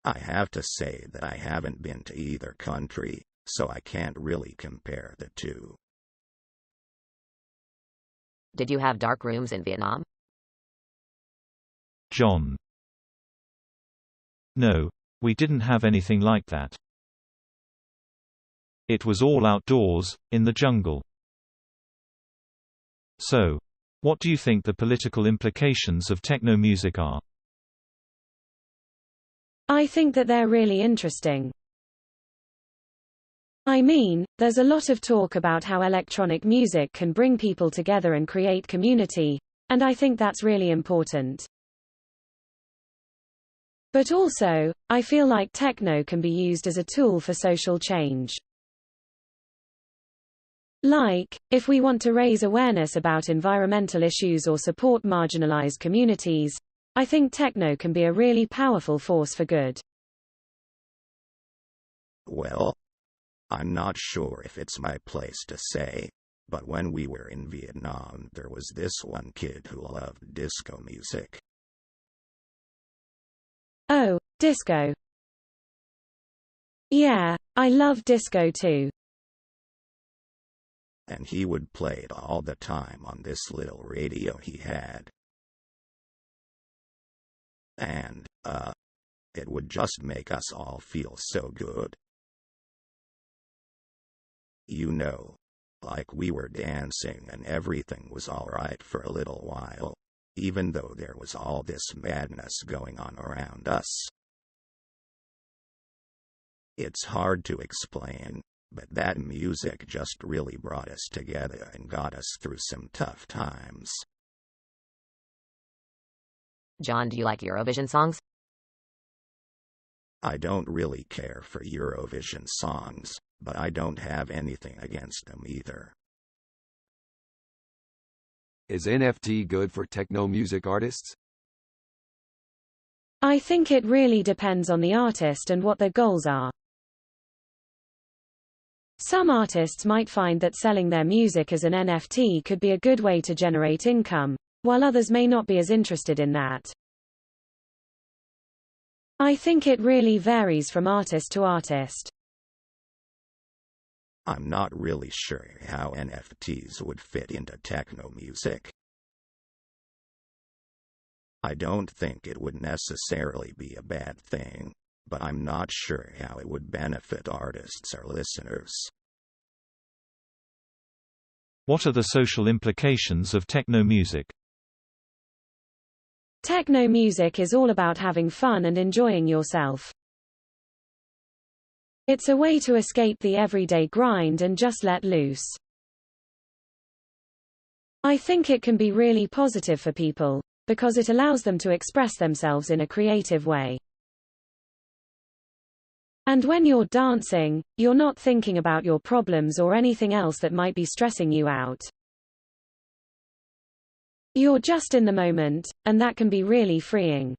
Speaker 5: I have to say that I haven't been to either country, so I can't really compare the two.
Speaker 6: Did you have dark rooms in Vietnam?
Speaker 3: John. No, we didn't have anything like that. It was all outdoors, in the jungle. So, what do you think the political implications of techno music are?
Speaker 1: I think that they're really interesting. I mean, there's a lot of talk about how electronic music can bring people together and create community, and I think that's really important. But also, I feel like techno can be used as a tool for social change. Like, if we want to raise awareness about environmental issues or support marginalized communities, I think techno can be a really powerful force for good.
Speaker 5: Well, I'm not sure if it's my place to say, but when we were in Vietnam, there was this one kid who loved disco music.
Speaker 1: Oh, disco. Yeah, I love disco too.
Speaker 5: And he would play it all the time on this little radio he had. And, it would just make us all feel so good. You know, like we were dancing and everything was all right for a little while, even though there was all this madness going on around us. It's hard to explain, but that music just really brought us together and got us through some tough times.
Speaker 6: John, do you like Eurovision songs?
Speaker 5: I don't really care for Eurovision songs, but I don't have anything against them either.
Speaker 4: Is NFT good for techno music artists?
Speaker 1: I think it really depends on the artist and what their goals are. Some artists might find that selling their music as an NFT could be a good way to generate income, while others may not be as interested in that. I think it really varies from artist to artist.
Speaker 5: I'm not really sure how NFTs would fit into techno music. I don't think it would necessarily be a bad thing, but I'm not sure how it would benefit artists or listeners.
Speaker 3: What are the social implications of techno music?
Speaker 1: Techno music is all about having fun and enjoying yourself. It's a way to escape the everyday grind and just let loose. I think it can be really positive for people, because it allows them to express themselves in a creative way. And when you're dancing, you're not thinking about your problems or anything else that might be stressing you out. You're just in the moment, and that can be really freeing.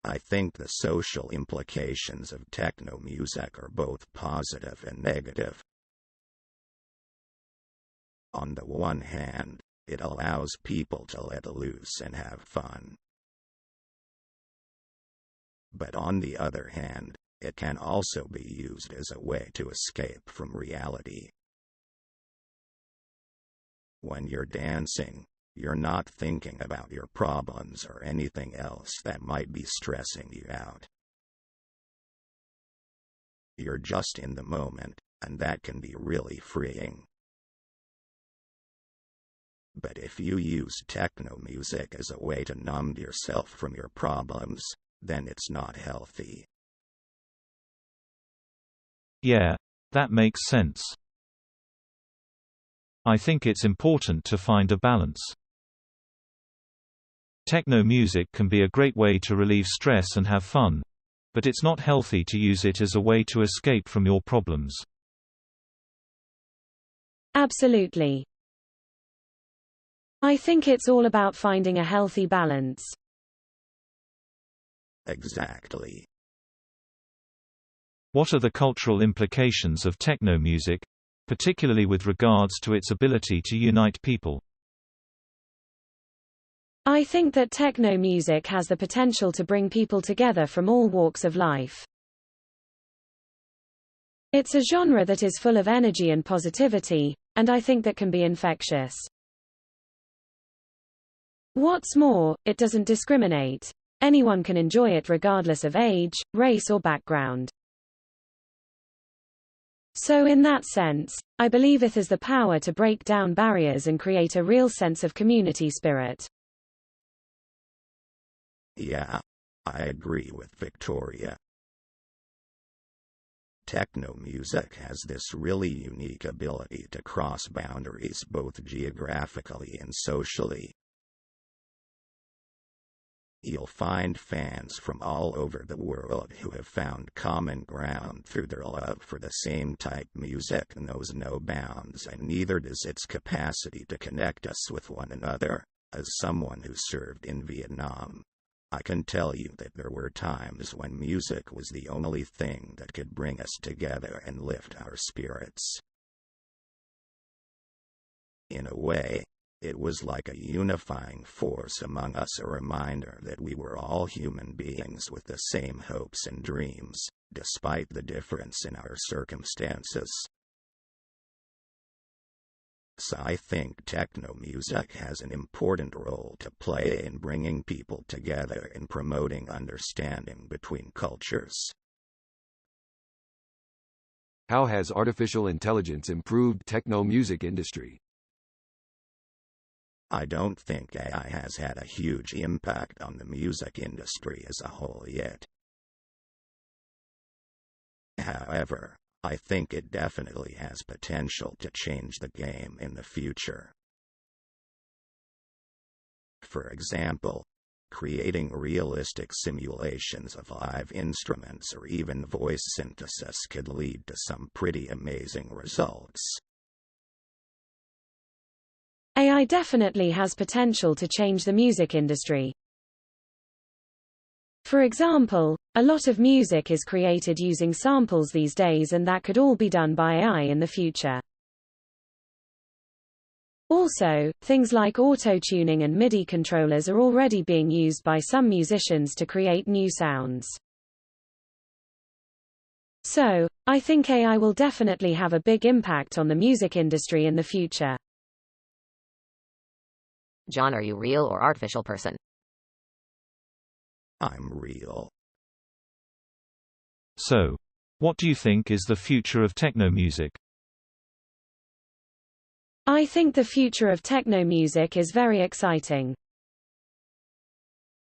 Speaker 5: I think the social implications of techno music are both positive and negative. On the one hand, it allows people to let loose and have fun. But on the other hand, it can also be used as a way to escape from reality. When you're dancing, You're not thinking about your problems or anything else that might be stressing you out. You're just in the moment, and that can be really freeing. But if you use techno music as a way to numb yourself from your problems, then it's not healthy.
Speaker 3: Yeah, that makes sense. I think it's important to find a balance. Techno music can be a great way to relieve stress and have fun, but it's not healthy to use it as a way to escape from your problems.
Speaker 1: Absolutely. I think it's all about finding a healthy balance.
Speaker 5: Exactly.
Speaker 3: What are the cultural implications of techno music, particularly with regards to its ability to unite people?
Speaker 1: I think that techno music has the potential to bring people together from all walks of life. It's a genre that is full of energy and positivity, and I think that can be infectious. What's more, it doesn't discriminate. Anyone can enjoy it regardless of age, race or background. So in that sense, I believe it has the power to break down barriers and create a real sense of community spirit.
Speaker 5: Yeah, I agree with Victoria. Techno music has this really unique ability to cross boundaries both geographically and socially. You'll find fans from all over the world who have found common ground through their love for the same type music knows no bounds, and neither does its capacity to connect us with one another. As someone who served in Vietnam, I can tell you that there were times when music was the only thing that could bring us together and lift our spirits. In a way, it was like a unifying force among us, a reminder that we were all human beings with the same hopes and dreams, despite the difference in our circumstances. So I think techno music has an important role to play in bringing people together and promoting understanding between cultures.
Speaker 4: How has artificial intelligence improved techno music industry?
Speaker 5: I don't think AI has had a huge impact on the music industry as a whole yet. However, I think it definitely has potential to change the game in the future. For example, creating realistic simulations of live instruments or even voice synthesis could lead to some pretty amazing results.
Speaker 1: AI definitely has potential to change the music industry. For example, a lot of music is created using samples these days, and that could all be done by AI in the future. Also, things like auto-tuning and MIDI controllers are already being used by some musicians to create new sounds. So, I think AI will definitely have a big impact on the music industry in the future.
Speaker 6: John, are you real or artificial person?
Speaker 5: I'm real.
Speaker 3: So, what do you think is the future of techno music?
Speaker 1: I think the future of techno music is very exciting.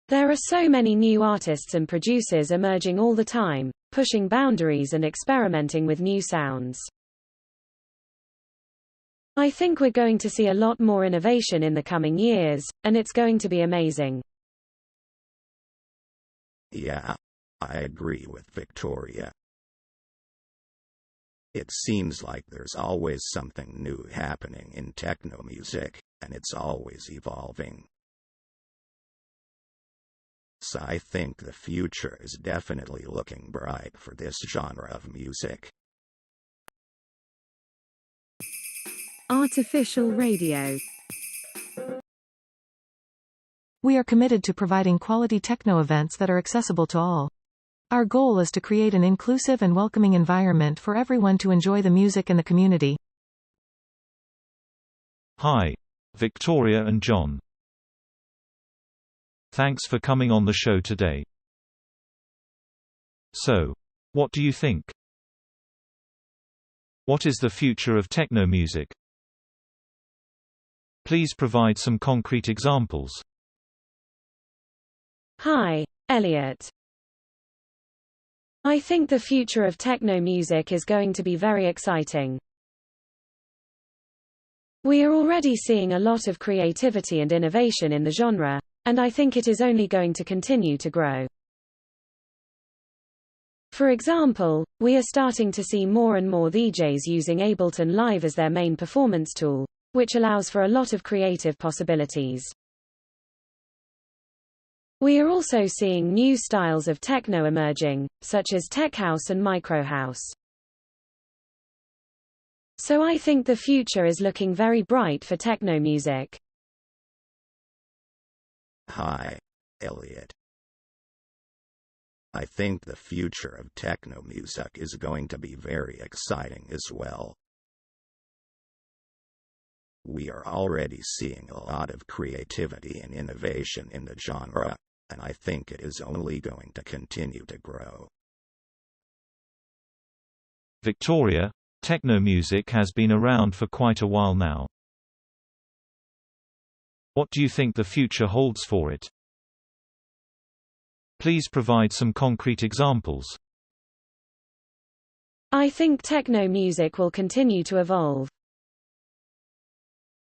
Speaker 1: There are so many new artists and producers emerging all the time, pushing boundaries and experimenting with new sounds. I think we're going to see a lot more innovation in the coming years, and it's going to be amazing.
Speaker 5: Yeah, I agree with Victoria. It seems like there's always something new happening in techno music, and it's always evolving. So I think the future is definitely looking bright for this genre of music.
Speaker 1: Artificial radio.
Speaker 8: We are committed to providing quality techno events that are accessible to all. Our goal is to create an inclusive and welcoming environment for everyone to enjoy the music and the community.
Speaker 3: Hi. Victoria and John. Thanks for coming on the show today. So, what do you think? What is the future of techno music? Please provide some concrete examples.
Speaker 1: Hi, Elliot. I think the future of techno music is going to be very exciting. We are already seeing a lot of creativity and innovation in the genre, and I think it is only going to continue to grow. For example, we are starting to see more and more DJs using Ableton Live as their main performance tool, which allows for a lot of creative possibilities. We are also seeing new styles of techno emerging, such as tech house and micro house. So I think the future is looking very bright for techno music.
Speaker 5: Hi, Elliot. I think the future of techno music is going to be very exciting as well. We are already seeing a lot of creativity and innovation in the genre, and I think it is only going to continue to grow.
Speaker 3: Victoria, techno music has been around for quite a while now. What do you think the future holds for it? Please provide some concrete examples.
Speaker 1: I think techno music will continue to evolve.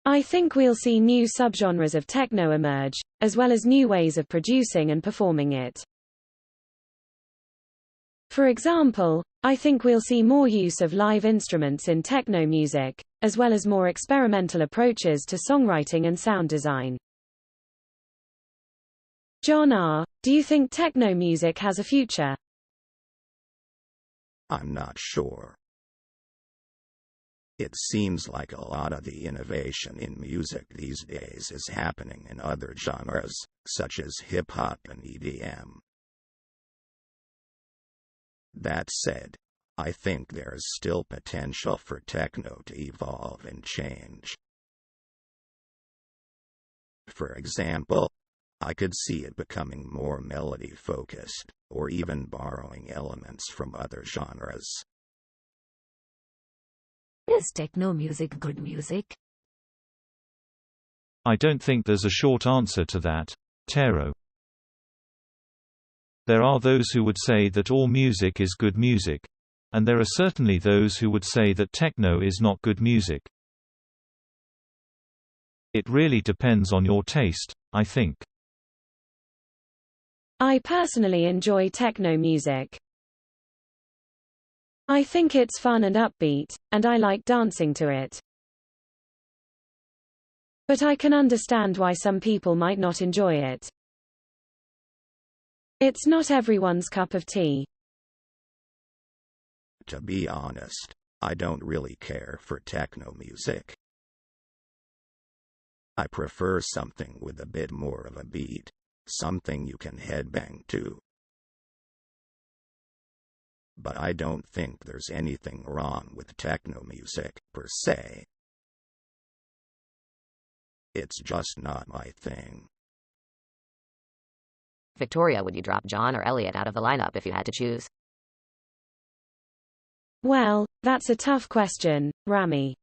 Speaker 1: I think we'll see new subgenres of techno emerge, as well as new ways of producing and performing it. For example, I think we'll see more use of live instruments in techno music, as well as more experimental approaches to songwriting and sound design. John R., do you think techno music has a future?
Speaker 5: I'm not sure. It seems like a lot of the innovation in music these days is happening in other genres, such as hip-hop and EDM. That said, I think there is still potential for techno to evolve and change. For example, I could see it becoming more melody-focused, or even borrowing elements from other genres.
Speaker 11: Is techno music good music?
Speaker 3: I don't think there's a short answer to that, Tero. There are those who would say that all music is good music. And there are certainly those who would say that techno is not good music. It really depends on your taste, I think.
Speaker 1: I personally enjoy techno music. I think it's fun and upbeat, and I like dancing to it. But I can understand why some people might not enjoy it. It's not everyone's cup of tea.
Speaker 5: To be honest, I don't really care for techno music. I prefer something with a bit more of a beat, something you can headbang to. But I don't think there's anything wrong with techno music, per se. It's just not my thing.
Speaker 6: Victoria, would you drop John or Elliot out of the lineup if you had to choose?
Speaker 1: Well, that's a tough question, Rami.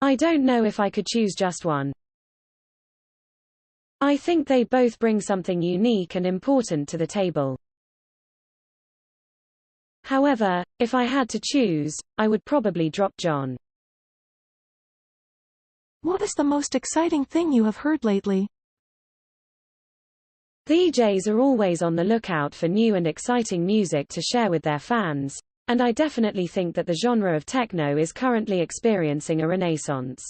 Speaker 1: I don't know if I could choose just one. I think they both bring something unique and important to the table. However, if I had to choose, I would probably drop John.
Speaker 8: What is the most exciting thing you have heard lately?
Speaker 1: DJs are always on the lookout for new and exciting music to share with their fans, and I definitely think that the genre of techno is currently experiencing a renaissance.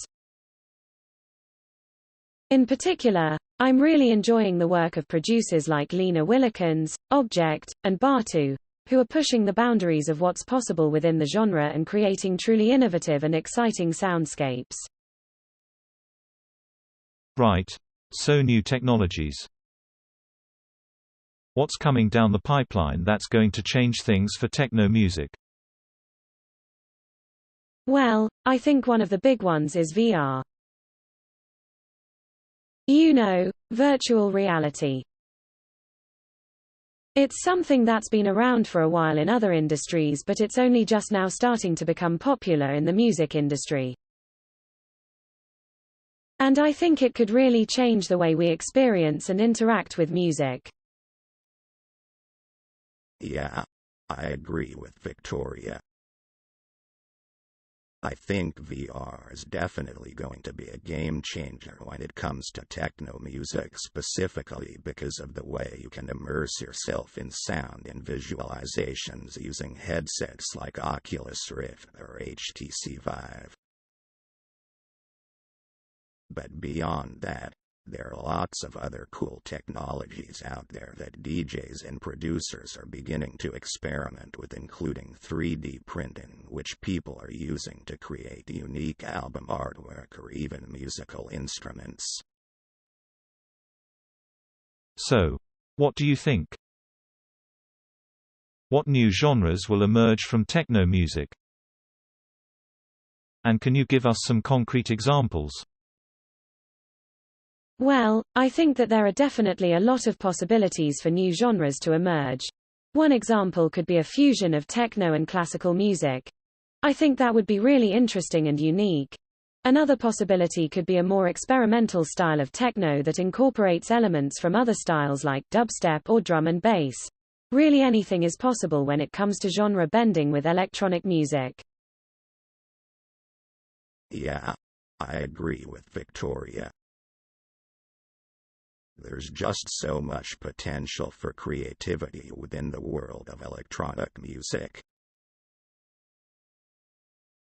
Speaker 1: In particular, I'm really enjoying the work of producers like Lena Willikens, Object, and Batu, who are pushing the boundaries of what's possible within the genre and creating truly innovative and exciting soundscapes.
Speaker 3: Right. So new technologies. What's coming down the pipeline that's going to change things for techno music?
Speaker 1: Well, I think one of the big ones is VR. You know, virtual reality. It's something that's been around for a while in other industries, but it's only just now starting to become popular in the music industry. And I think it could really change the way we experience and interact with music.
Speaker 5: Yeah, I agree with Victoria. I think VR is definitely going to be a game changer when it comes to techno music, specifically because of the way you can immerse yourself in sound and visualizations using headsets like Oculus Rift or HTC Vive. But beyond that, there are lots of other cool technologies out there that DJs and producers are beginning to experiment with, including 3D printing, which people are using to create unique album artwork or even musical instruments.
Speaker 3: So, what do you think? What new genres will emerge from techno music? And can you give us some concrete examples?
Speaker 1: Well, I think that there are definitely a lot of possibilities for new genres to emerge. One example could be a fusion of techno and classical music. I think that would be really interesting and unique. Another possibility could be a more experimental style of techno that incorporates elements from other styles like dubstep or drum and bass. Really anything is possible when it comes to genre bending with electronic music.
Speaker 5: Yeah, I agree with Victoria. There's just so much potential for creativity within the world of electronic music.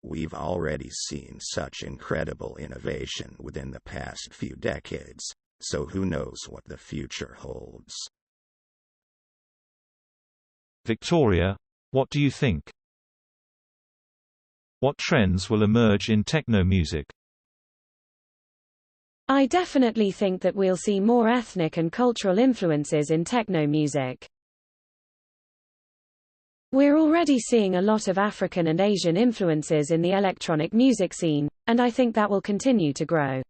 Speaker 5: We've already seen such incredible innovation within the past few decades, so who knows what the future holds.
Speaker 3: Victoria, what do you think? What trends will emerge in techno music?
Speaker 1: I definitely think that we'll see more ethnic and cultural influences in techno music. We're already seeing a lot of African and Asian influences in the electronic music scene, and I think that will continue to grow.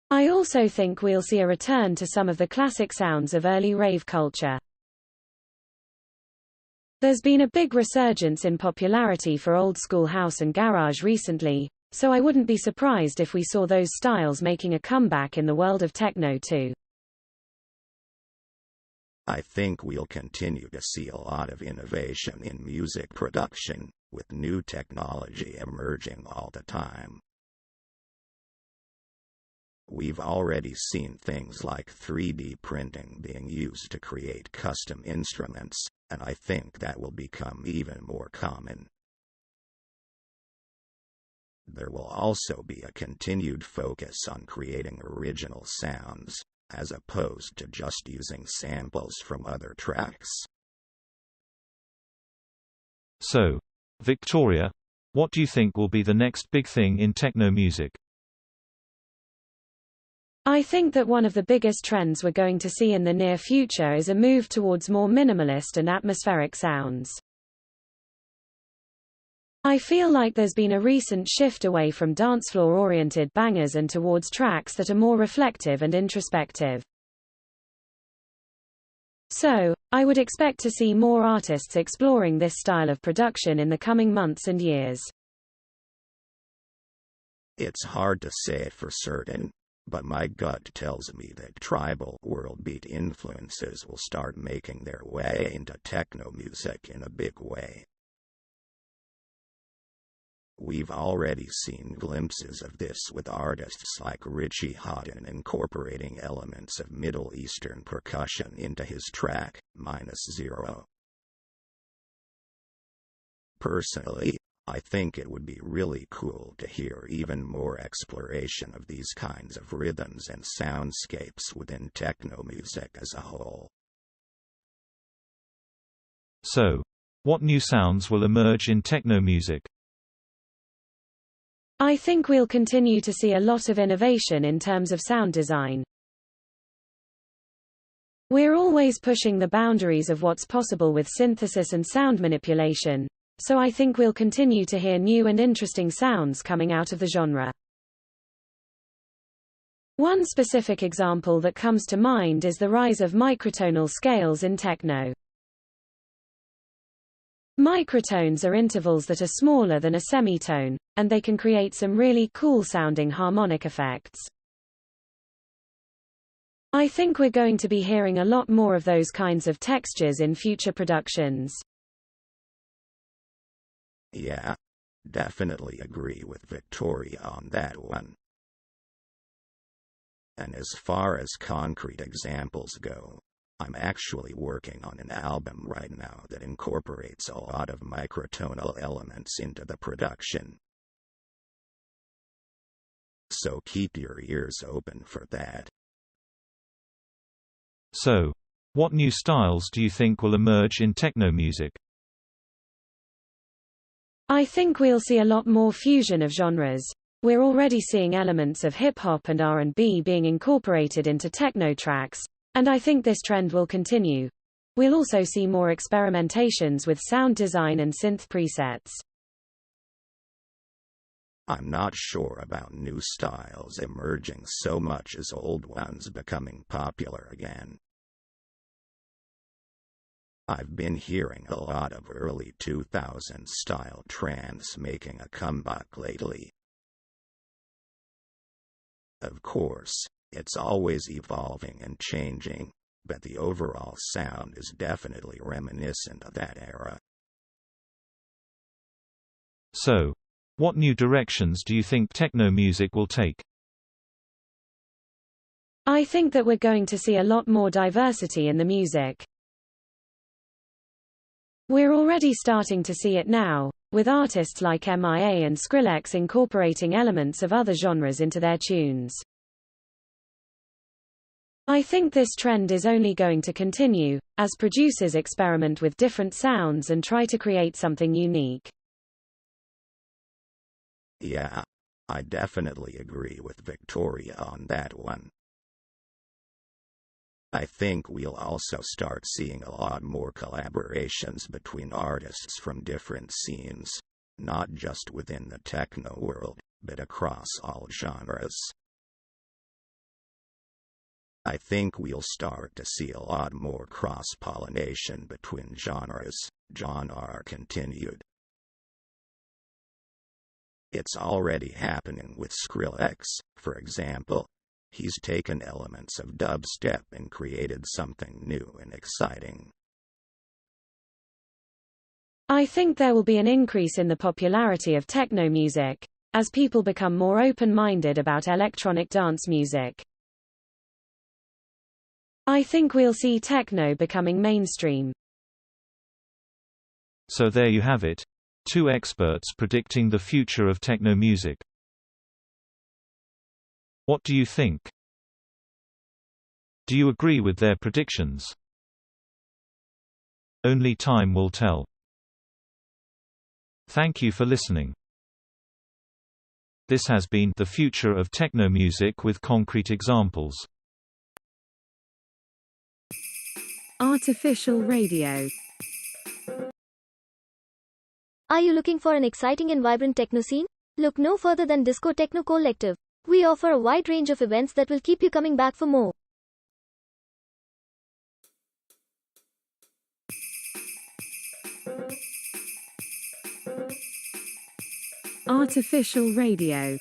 Speaker 1: I also think we'll see a return to some of the classic sounds of early rave culture. There's been a big resurgence in popularity for old-school house and garage recently, so I wouldn't be surprised if we saw those styles making a comeback in the world of techno too.
Speaker 5: I think we'll continue to see a lot of innovation in music production, with new technology emerging all the time. We've already seen things like 3D printing being used to create custom instruments, and I think that will become even more common. There will also be a continued focus on creating original sounds, as opposed to just using samples from other tracks.
Speaker 3: So, Victoria, what do you think will be the next big thing in techno music?
Speaker 1: I think that one of the biggest trends we're going to see in the near future is a move towards more minimalist and atmospheric sounds. I feel like there's been a recent shift away from dancefloor-oriented bangers and towards tracks that are more reflective and introspective. So, I would expect to see more artists exploring this style of production in the coming months and years.
Speaker 5: It's hard to say for certain, but my gut tells me that tribal world beat influences will start making their way into techno music in a big way. We've already seen glimpses of this with artists like Richie Hawtin incorporating elements of Middle Eastern percussion into his track, -0. Personally, I think it would be really cool to hear even more exploration of these kinds of rhythms and soundscapes within techno music as a whole.
Speaker 3: So, what new sounds will emerge in techno music?
Speaker 1: I think we'll continue to see a lot of innovation in terms of sound design. We're always pushing the boundaries of what's possible with synthesis and sound manipulation, so I think we'll continue to hear new and interesting sounds coming out of the genre. One specific example that comes to mind is the rise of microtonal scales in techno. Microtones are intervals that are smaller than a semitone, and they can create some really cool-sounding harmonic effects. I think we're going to be hearing a lot more of those kinds of textures in future productions.
Speaker 5: Yeah, definitely agree with Victoria on that one. And as far as concrete examples go, I'm actually working on an album right now that incorporates a lot of microtonal elements into the production. So keep your ears open for that.
Speaker 3: So, what new styles do you think will emerge in techno music?
Speaker 1: I think we'll see a lot more fusion of genres. We're already seeing elements of hip-hop and R&B being incorporated into techno tracks, and I think this trend will continue. We'll also see more experimentations with sound design and synth presets.
Speaker 5: I'm not sure about new styles emerging so much as old ones becoming popular again. I've been hearing a lot of early 2000s style trance making a comeback lately. Of course, it's always evolving and changing, but the overall sound is definitely reminiscent of that era.
Speaker 3: So, what new directions do you think techno music will take?
Speaker 1: I think that we're going to see a lot more diversity in the music. We're already starting to see it now, with artists like MIA and Skrillex incorporating elements of other genres into their tunes. I think this trend is only going to continue, as producers experiment with different sounds and try to create something unique.
Speaker 5: Yeah, I definitely agree with Victoria on that one. I think we'll also start seeing a lot more collaborations between artists from different scenes, not just within the techno world, but across all genres. I think we'll start to see a lot more cross-pollination between genres, John R. continued. It's already happening with Skrillex, for example. He's taken elements of dubstep and created something new and exciting.
Speaker 1: I think there will be an increase in the popularity of techno music, as people become more open-minded about electronic dance music. I think we'll see techno becoming mainstream.
Speaker 3: So there you have it. Two experts predicting the future of techno music. What do you think? Do you agree with their predictions? Only time will tell. Thank you for listening. This has been The Future of Techno Music with Concrete Examples.
Speaker 1: Artificial radio.
Speaker 12: Are you looking for an exciting and vibrant techno scene? Look no further than Disco Techno Collective. We offer a wide range of events that will keep you coming back for more.
Speaker 1: Artificial radio.